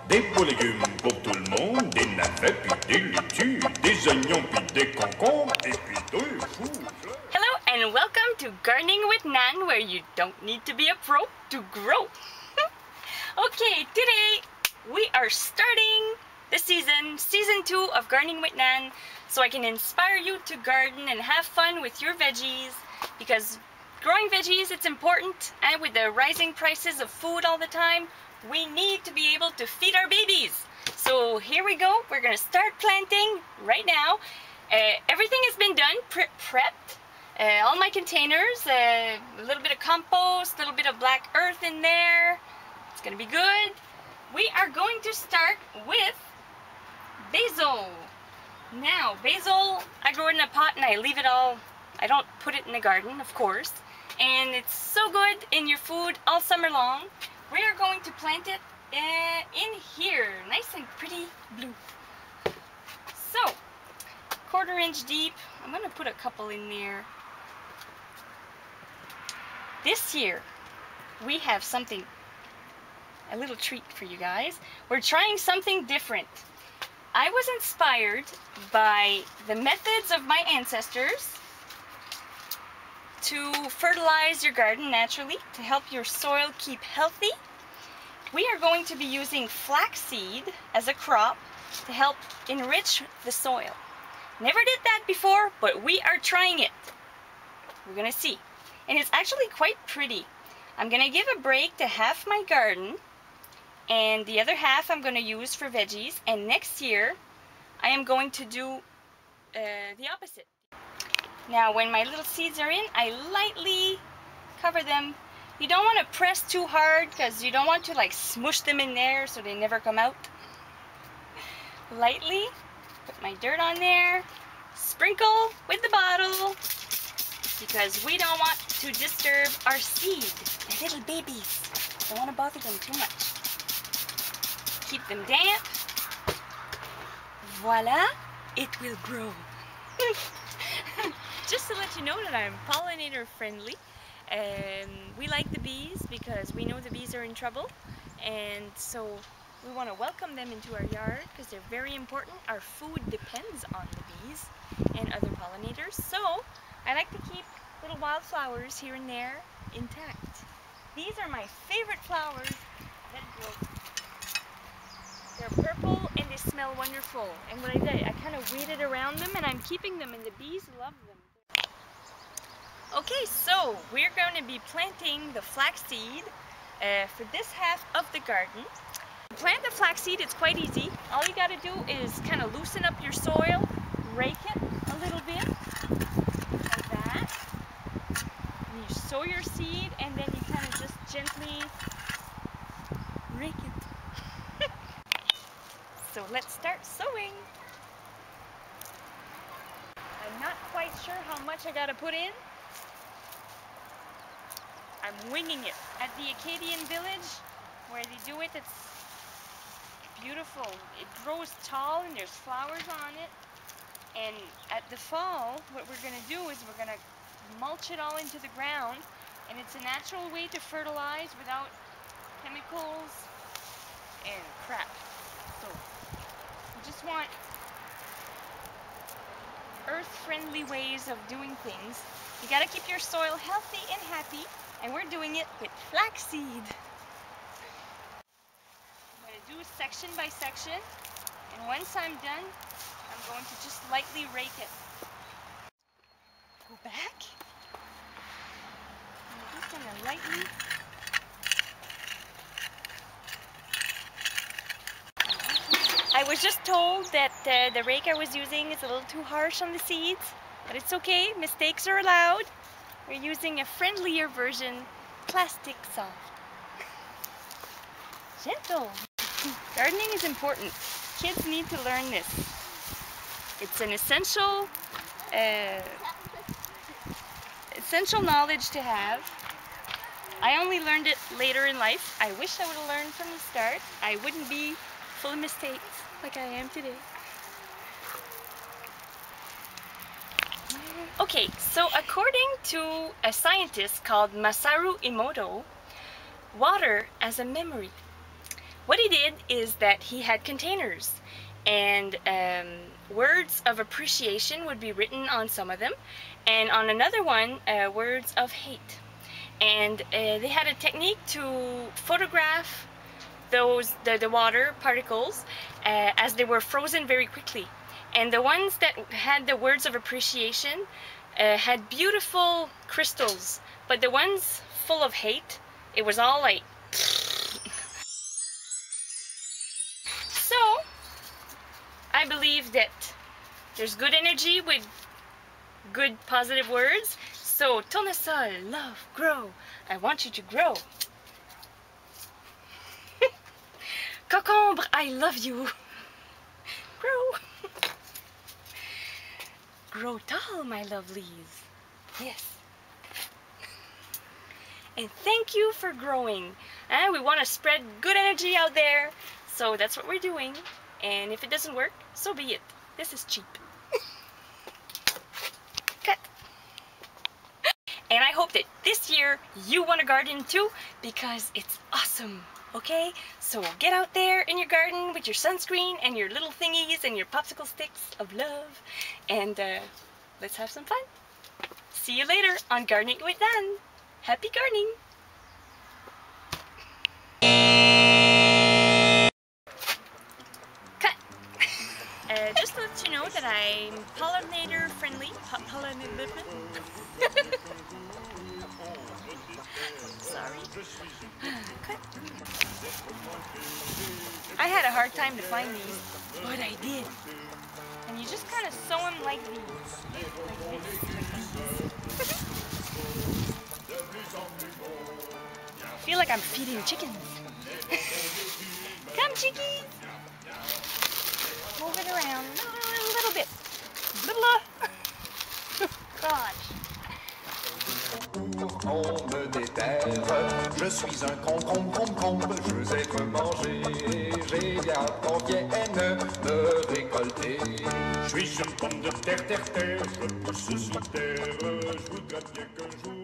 Des beaux légumes pour tout le monde, des navets, puis des laitues, des oignons, puis des concombres, et puis deux choux-fleurs. Hello and welcome to Gardening with Nan, where you don't need to be a pro to grow. Okay, today we are starting the season 2 of Gardening with Nan, so I can inspire you to garden and have fun with your veggies, because growing veggies, it's important, and with the rising prices of food all the time, we need to be able to feed our babies. So here we go, we're gonna start planting right now. Everything has been done, prepped. All my containers, a little bit of compost, a little bit of black earth in there. It's gonna be good. We are going to start with basil. Now, basil, I grow it in a pot and I leave it all, I don't put it in the garden, of course. And it's so good in your food all summer long. We are going to plant it in here, nice and pretty blue. So, 1/4 inch deep. I'm going to put a couple in there. This year, we have something, a little treat for you guys. We're trying something different. I was inspired by the methods of my ancestors to fertilize your garden naturally, to help your soil keep healthy. We are going to be using flaxseed as a crop to help enrich the soil. Never did that before, but we are trying it. We're gonna see. And it's actually quite pretty. I'm gonna give a break to half my garden, and the other half I'm gonna use for veggies, and next year I am going to do the opposite. Now, when my little seeds are in, I lightly cover them. You don't want to press too hard because you don't want to like smush them in there so they never come out. Lightly put my dirt on there, sprinkle with the bottle because we don't want to disturb our seed. They're little babies. Don't want to bother them too much. Keep them damp. Voila, it will grow. Just to let you know that I'm pollinator friendly. We like the bees because we know the bees are in trouble, and so we want to welcome them into our yard because they're very important. Our food depends on the bees and other pollinators, so I like to keep little wildflowers here and there intact. These are my favorite flowers that grow. They're purple and they smell wonderful, and what I did, I kind of weeded around them and I'm keeping them, and the bees love them. Okay, so we're going to be planting the flaxseed for this half of the garden. To plant the flaxseed, it's quite easy. All you got to do is kind of loosen up your soil, rake it a little bit, like that. And you sow your seed, and then you kind of just gently rake it. So let's start sowing. I'm not quite sure how much I got to put in. I'm winging it. At the Acadian village where they do it, it's beautiful. It grows tall and there's flowers on it. And at the fall, what we're going to do is we're going to mulch it all into the ground, and it's a natural way to fertilize without chemicals and crap. So we just want earth-friendly ways of doing things. You got to keep your soil healthy and happy. And we're doing it with flaxseed. I'm going to do section by section, and once I'm done, I'm going to just lightly rake it. Go back. I'm just going to lightly. I was just told that the rake I was using is a little too harsh on the seeds, but it's okay, mistakes are allowed. We're using a friendlier version, plastic soft. Gentle. Gardening is important. Kids need to learn this. It's an essential knowledge to have. I only learned it later in life. I wish I would have learned from the start. I wouldn't be full of mistakes like I am today. Okay, so according to a scientist called Masaru Emoto, water as a memory. what he did is that he had containers, and words of appreciation would be written on some of them, and on another one, words of hate. And they had a technique to photograph the water particles as they were frozen very quickly. And the ones that had the words of appreciation had beautiful crystals, but the ones full of hate, it was all like so I believe that there's good energy with good positive words. So tournesol, love, grow. I want you to grow. Cocombre, I love you. Grow. Grow tall, my lovelies. Yes. And thank you for growing. And we want to spread good energy out there. So that's what we're doing. And if it doesn't work, so be it. This is cheap. Cut. And I hope that this year you want a garden too, because it's awesome. Okay? So get out there in your garden with your sunscreen and your little thingies and your popsicle sticks of love. And let's have some fun. See you later on Gardening with Nane. Happy gardening! Cut! Just to let you know that I'm pollinator friendly. Sorry. Cut. I had a hard time to find these, but I did. And you just kind of sew them like these. Like this. I feel like I'm feeding chickens. Come, chickies! Move it around a little bit. Gosh. On me déterre, je suis un concombre, je veux être mangé, j'ai bien qu'on vienne me récolter. Je suis une pomme de terre, je pousse sous terre, je voudrais bien qu'un jour